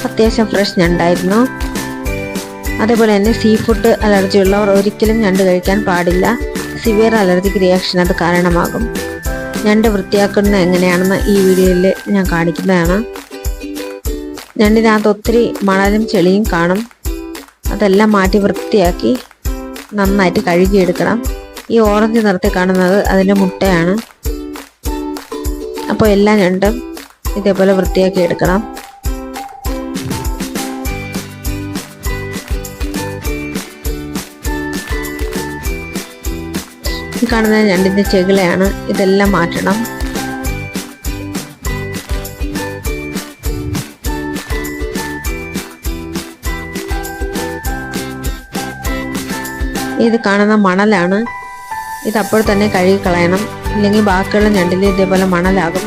അത്യാവശ്യം ഫ്രഷ് ഞണ്ടായിരുന്നു. അതേപോലെ തന്നെ സീ ഫുഡ് അലർജി ഉള്ളവർ ഒരിക്കലും ഞണ്ട് കഴിക്കാൻ പാടില്ല. സിവിയർ അലർജിക്ക് റിയാക്ഷൻ അത് കാരണമാകും. ഞണ്ട് വൃത്തിയാക്കുന്നത് എങ്ങനെയാണെന്ന് ഈ വീഡിയോയിൽ ഞാൻ കാണിക്കുന്നതാണ്. ഞണ്ടിനകത്ത് ഒത്തിരി മണലും ചെളിയും കാണും. അതെല്ലാം മാറ്റി വൃത്തിയാക്കി നന്നായിട്ട് കഴുകിയെടുക്കണം. ഈ ഓറഞ്ച് നിറത്തിൽ കാണുന്നത് അതിൻ്റെ മുട്ടയാണ്. അപ്പോൾ എല്ലാ ഞണ്ടും ഇതേപോലെ വൃത്തിയാക്കി എടുക്കണം. ഈ കാണുന്ന ഞണ്ടിൻ്റെ ചെകിളയാണ്. ഇതെല്ലാം മാറ്റണം. ഇത് കാണുന്ന മണലാണ്. ഇത് അപ്പോൾ തന്നെ കഴുകി കളയണം, ഇല്ലെങ്കിൽ ബാക്കിയുള്ള ഞണ്ടിൽ ഇതേപോലെ മണലാകും.